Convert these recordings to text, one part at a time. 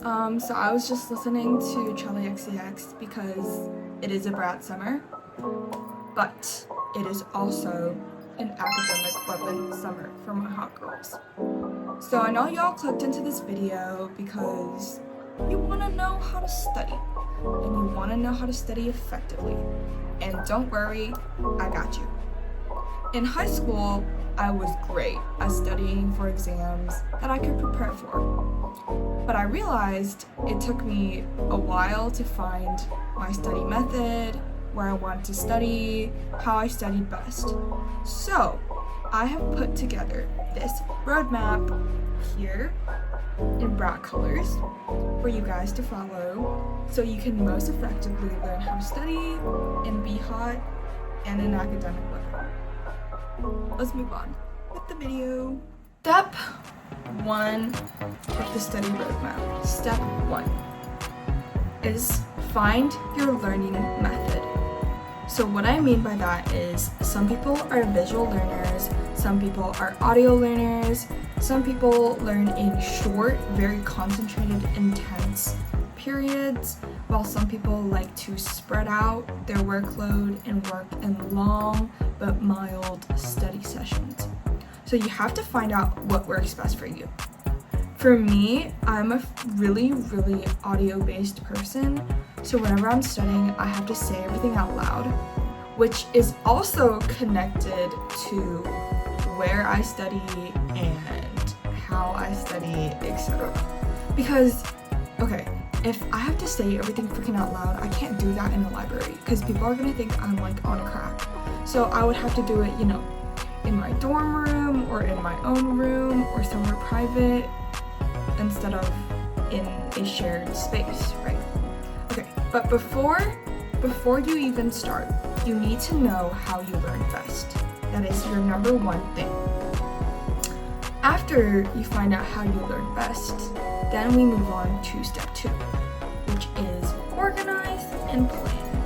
So I was just listening to Charli XCX because it is a Brat summer, but it is also an academic weapon summer for my hot girls. So I know y'all clicked into this video because you want to know how to study, and you want to know how to study effectively. And don't worry, I got you. In high school, I was great at studying for exams that I could prepare for. But I realized it took me a while to find my study method, where I wanted to study, how I studied best. So I have put together this roadmap here in Brat colors for you guys to follow so you can most effectively learn how to study and be hot and an academic weapon. Let's move on with the video. Step 1 of the study roadmap. Step 1 is find your learning method. So what I mean by that is some people are visual learners, some people are audio learners, some people learn in short, very concentrated, intense periods, while some people like to spread out their workload and work in long but mild study sessions. So you have to find out what works best for you. For me, I'm a really audio-based person, so whenever I'm studying, I have to say everything out loud, which is also connected to where I study and how I study, etc. Because, okay, if I have to say everything freaking out loud, I can't do that in the library because people are gonna think I'm like on crack. So I would have to do it, in my dorm room or in my own room or somewhere private instead of in a shared space, right? Okay, but before you even start, you need to know how you learn best. That is your number one thing. After you find out how you learn best, then we move on to step 2, which is organize and plan.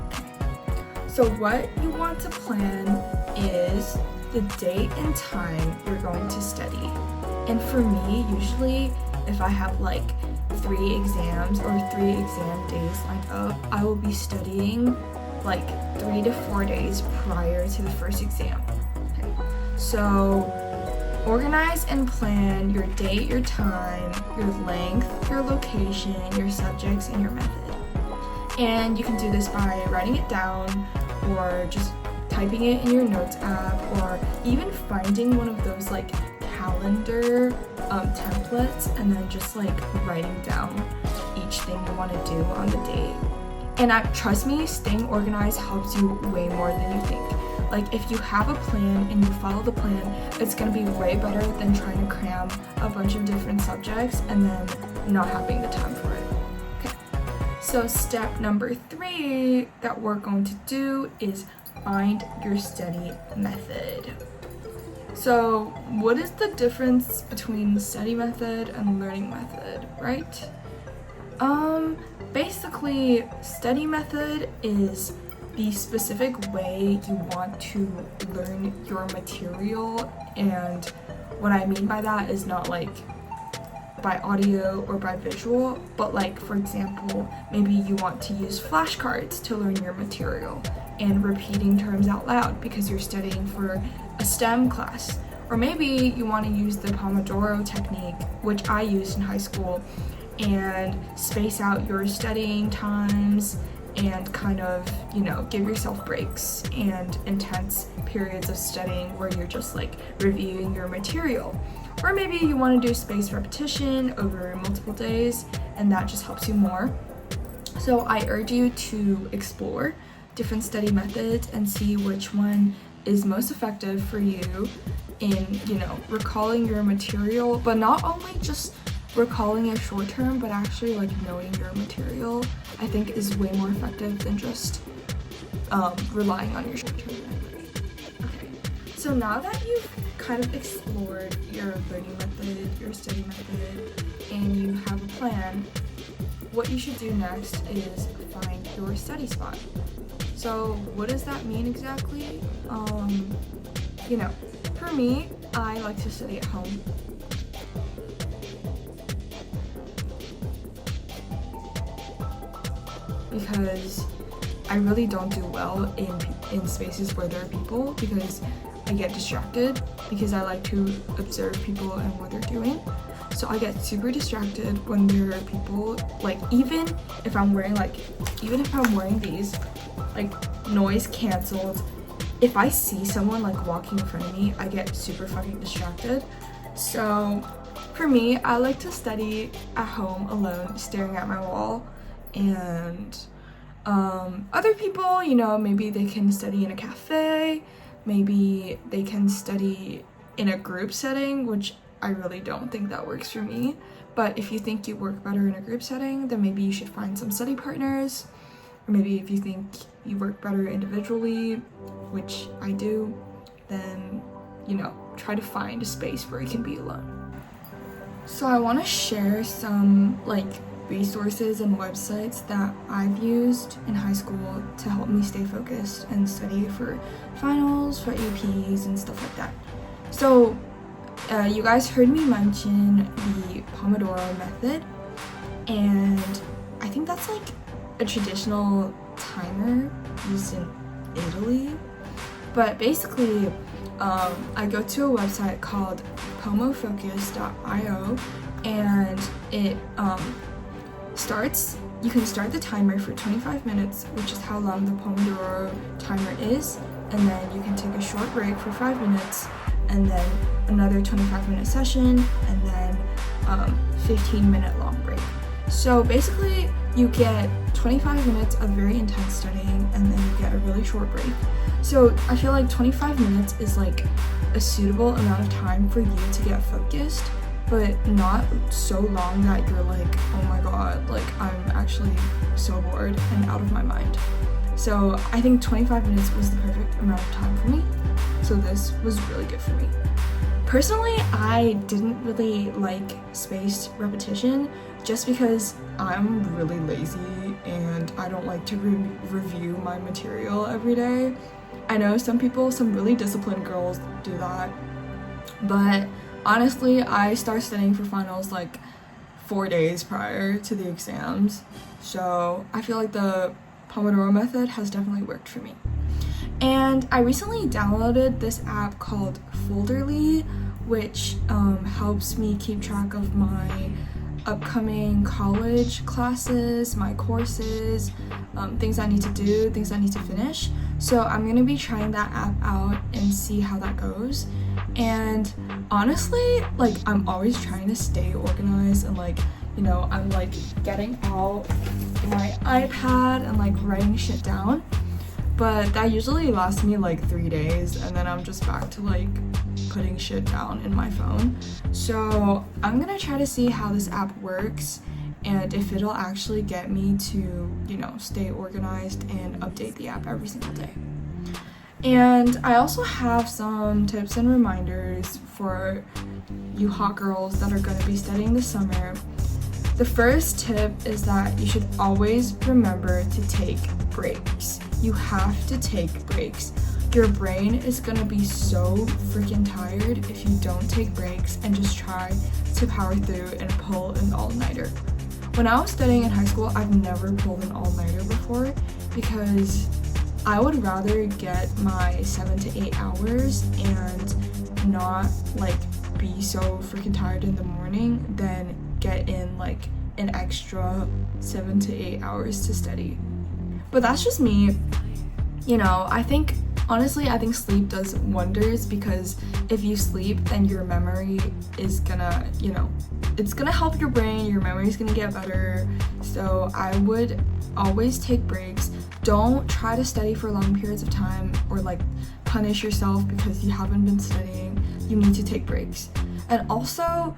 Okay. So what you want to plan is the date and time you're going to study. And for me, usually if I have like 3 exams or 3 exam days lined up, I will be studying like 3 to 4 days prior to the first exam. Okay. So organize and plan your date, your time, your length, your location, your subjects, and your method. And you can do this by writing it down or just typing it in your notes app, or even finding one of those like calendar templates and then just like writing down each thing you want to do on the date. And trust me, staying organized helps you way more than you think. Like if you have a plan and you follow the plan, it's going to be way better than trying to cram a bunch of different subjects and then not having the time for it. Okay, so step number 3 that we're going to do is find your study method. So what is the difference between study method and learning method, right? Basically, study method is the specific way you want to learn your material, and what I mean by that is not like by audio or by visual, but like, for example, maybe you want to use flashcards to learn your material and repeating terms out loud because you're studying for a STEM class. Or maybe you want to use the Pomodoro technique, which I used in high school, and space out your studying times and kind of, give yourself breaks and intense periods of studying where you're just like reviewing your material. Or maybe you want to do spaced repetition over multiple days, and that just helps you more. So I urge you to explore different study methods and see which one is most effective for you in, recalling your material, but not only just recalling it short term, but actually like knowing your material, I think is way more effective than just relying on your short term memory. Okay, so now that you've kind of explored your learning method, your study method, and you have a plan, what you should do next is find your study spot. So what does that mean exactly? For me, I like to study at home. because I really don't do well in spaces where there are people, because I get distracted, because I like to observe people and what they're doing. So I get super distracted when there are people, like even if I'm wearing these like noise canceled, if I see someone like walking in front of me, I get super fucking distracted. So for me, I like to study at home alone, staring at my wall. And other people, you know, maybe they can study in a cafe, maybe they can study in a group setting, which I really don't think that works for me. But if you think you work better in a group setting, then maybe you should find some study partners. Or maybe if you think you work better individually, which I do, then, you know, try to find a space where you can be alone. So I want to share some like resources and websites that I've used in high school to help me stay focused and study for finals, for APs, and stuff like that. So you guys heard me mention the Pomodoro method, and I think that's like a traditional timer used in Italy. But basically, I go to a website called pomofocus.io, and it you can start the timer for 25 minutes, which is how long the Pomodoro timer is, and then you can take a short break for 5 minutes, and then another 25-minute session, and then 15-minute long break. So basically, you get 25 minutes of very intense studying, and then you get a really short break. So I feel like 25 minutes is like a suitable amount of time for you to get focused, but not so long that you're like, oh my god, like I'm actually so bored and out of my mind. So I think 25 minutes was the perfect amount of time for me. So this was really good for me. Personally, I didn't really like spaced repetition just because I'm really lazy and I don't like to review my material every day. I know some really disciplined girls do that, but honestly, I start studying for finals like 4 days prior to the exams. So I feel like the Pomodoro method has definitely worked for me. And I recently downloaded this app called Folderly, which helps me keep track of my upcoming college classes, my courses, things I need to do, things I need to finish. So I'm gonna be trying that app out and see how that goes. And honestly, like I'm always trying to stay organized, and like, you know, I'm like getting out my iPad and like writing shit down. But that usually lasts me like 3 days, and then I'm just back to like putting shit down in my phone. So I'm gonna try to see how this app works and if it'll actually get me to, you know, stay organized and update the app every single day. And I also have some tips and reminders for you hot girls that are going to be studying this summer. The first tip is that you should always remember to take breaks. You have to take breaks. Your brain is going to be so freaking tired if you don't take breaks and just try to power through and pull an all-nighter. When I was studying in high school, I've never pulled an all-nighter before because I would rather get my 7 to 8 hours and not like be so freaking tired in the morning than get in like an extra 7 to 8 hours to study. But that's just me. You know, I think sleep does wonders, because if you sleep, then your memory is gonna, you know, it's gonna help your brain, your memory is gonna get better. So I would always take breaks. Don't try to study for long periods of time or like punish yourself because you haven't been studying. You need to take breaks. And also,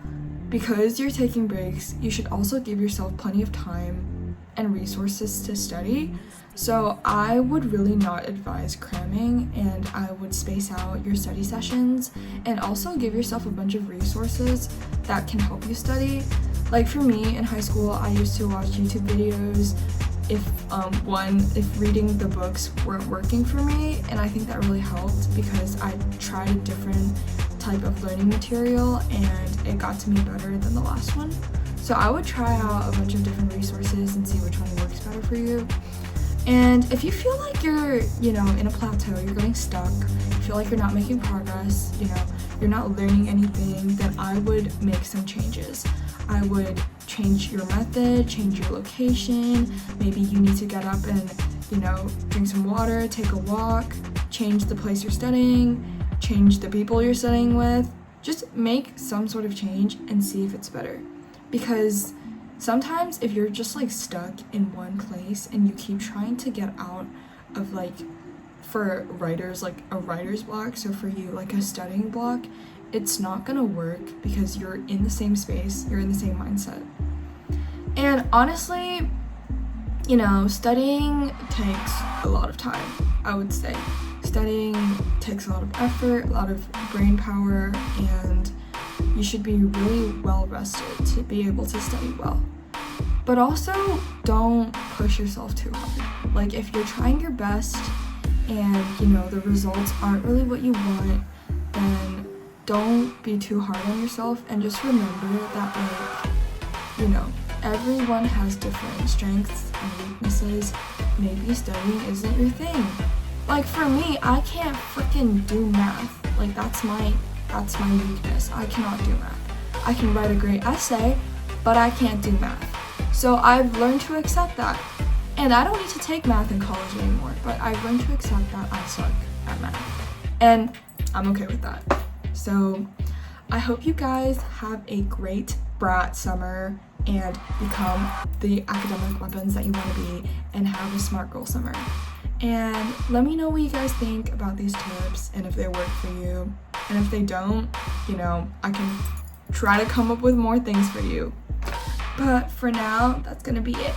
because you're taking breaks, you should also give yourself plenty of time and resources to study. So I would really not advise cramming, and I would space out your study sessions and also give yourself a bunch of resources that can help you study. Like for me in high school, I used to watch YouTube videos if reading the books weren't working for me, and I think that really helped because I tried a different type of learning material and it got to me better than the last one. So I would try out a bunch of different resources and see which one works better for you. And if you feel like you're, you know, in a plateau, you're getting stuck, you feel like you're not making progress, you know, you're not learning anything, then I would make some changes. I would change your method, change your location. Maybe you need to get up and, you know, drink some water, take a walk, change the place you're studying, change the people you're studying with. Just make some sort of change and see if it's better. Because sometimes if you're just like stuck in one place and you keep trying to get out of, like, for writers, like a writer's block, so for you, like a studying block, it's not gonna work because you're in the same space, you're in the same mindset. And honestly, you know, studying takes a lot of time, I would say. Studying takes a lot of effort, a lot of brain power, and you should be really well rested to be able to study well. But also, don't push yourself too hard. Like, if you're trying your best and, you know, the results aren't really what you want, then don't be too hard on yourself, and just remember that, like, you know, everyone has different strengths and weaknesses. Maybe studying isn't your thing. Like, for me, I can't freaking do math. Like, that's my weakness. I cannot do math. I can write a great essay, but I can't do math. So I've learned to accept that. And I don't need to take math in college anymore, but I've learned to accept that I suck at math. And I'm okay with that. So I hope you guys have a great brat summer and become the academic weapons that you want to be and have a smart girl summer. And let me know what you guys think about these tips and if they work for you. And if they don't, you know, I can try to come up with more things for you. But for now, that's gonna be it.